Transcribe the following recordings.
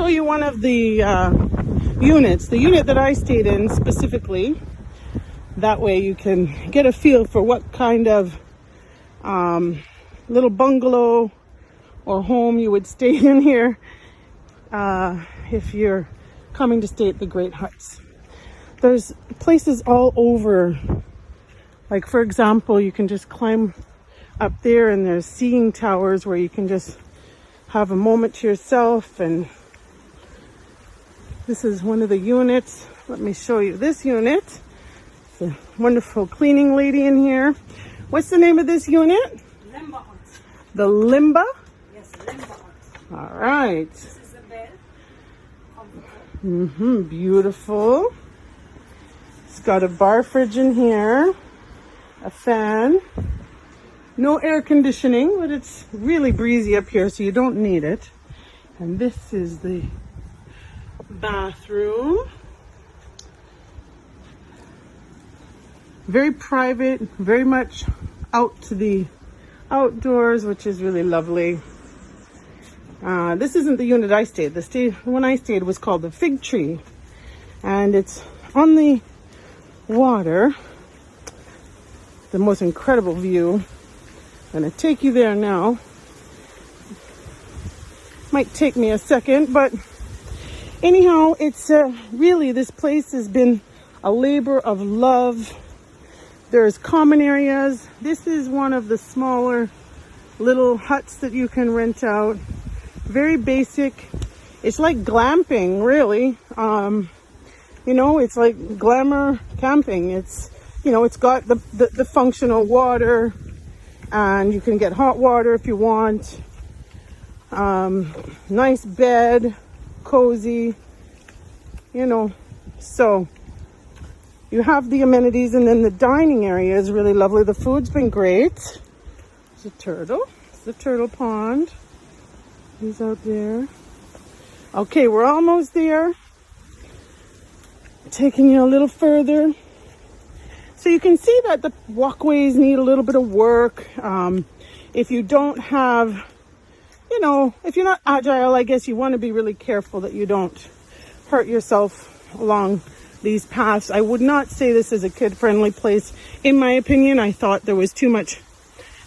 show you one of the units, the unit that I stayed in specifically. That way you can get a feel for what kind of little bungalow or home you would stay in here if you're coming to stay at the Great Huts. There's places all over. Like, for example, you can just climb up there and there's seeing towers where you can just have a moment to yourself. And this is one of the units. Let me show you this unit. It's a wonderful cleaning lady in here. What's the name of this unit? Limba hut. The Limba? Yes, Limba hut. All right. This is the bed. Beautiful. It's got a bar fridge in here, a fan, no air conditioning, but it's really breezy up here, so you don't need it. And this is the bathroom. Very private, very much out to the outdoors, which is really lovely. This isn't the unit I stayed. The one I stayed was called the Fig Tree, and it's on the water. The most incredible view. I'm gonna take you there now. Might take me a second, but anyhow, it's really, this place has been a labor of love. There's common areas. This is one of the smaller little huts that you can rent out. Very basic. It's like glamping, really. You know, it's like glamour camping. It's, you know, it's got the functional water, and you can get hot water if you want. Nice bed, cozy, you know. So you have the amenities, and then the dining area is really lovely. The food's been great. There's a turtle. It's the turtle pond. He's out there. Okay, we're almost there. Taking you a little further. So you can see that the walkways need a little bit of work. If you don't have, you know, if you're not agile, I guess you want to be really careful that you don't hurt yourself along these paths. I would not say this is a kid-friendly place. In my opinion, I thought there was too much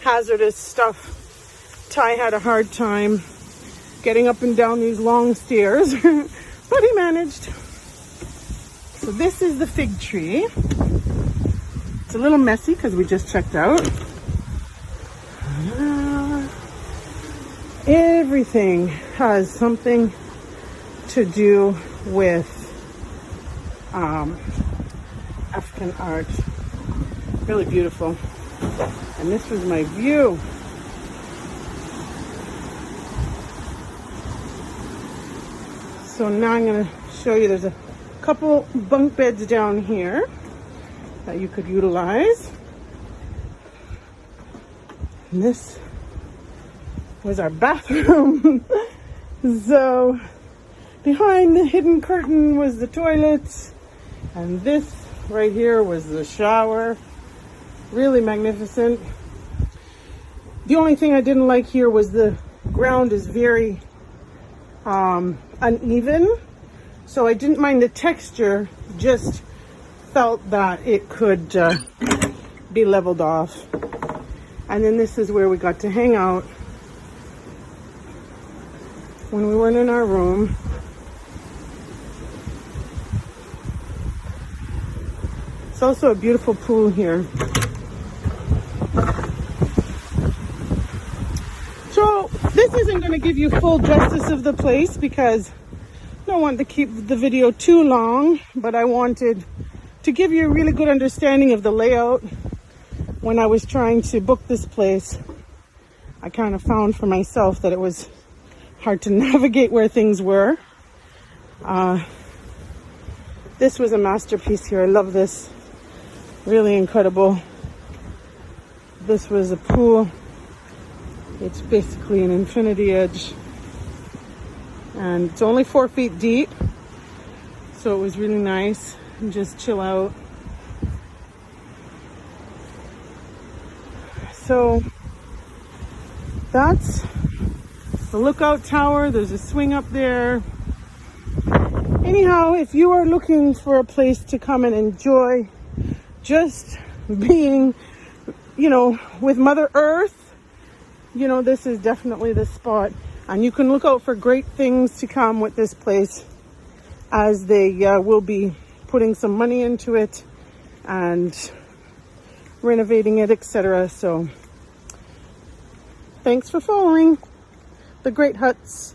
hazardous stuff. Ty had a hard time getting up and down these long stairs, but he managed. So this is the Fig Tree. It's a little messy because we just checked out. Everything has something to do with African art. Really beautiful. And this was my view. So now I'm going to show you, there's a couple bunk beds down here that you could utilize. And this was our bathroom. So behind the hidden curtain was the toilet, and this right here was the shower. Really magnificent. The only thing I didn't like here was the ground is very uneven, so I didn't mind the texture, just felt that it could be leveled off. And then this is where we got to hang out when we weren't in our room. It's also a beautiful pool here. So this isn't going to give you full justice of the place because I don't want to keep the video too long, but I wanted to give you a really good understanding of the layout. When I was trying to book this place, I kind of found for myself that it was hard to navigate where things were. This was a masterpiece here. I love this. Really incredible. This was a pool. It's basically an infinity edge. And it's only 4 feet deep. So it was really nice. And just chill out. So that's the lookout tower. There's a swing up there. Anyhow, if you are looking for a place to come and enjoy just being, with Mother Earth, this is definitely the spot. And you can look out for great things to come with this place, as they will be putting some money into it and renovating it, etc. So thanks for following the Great Huts.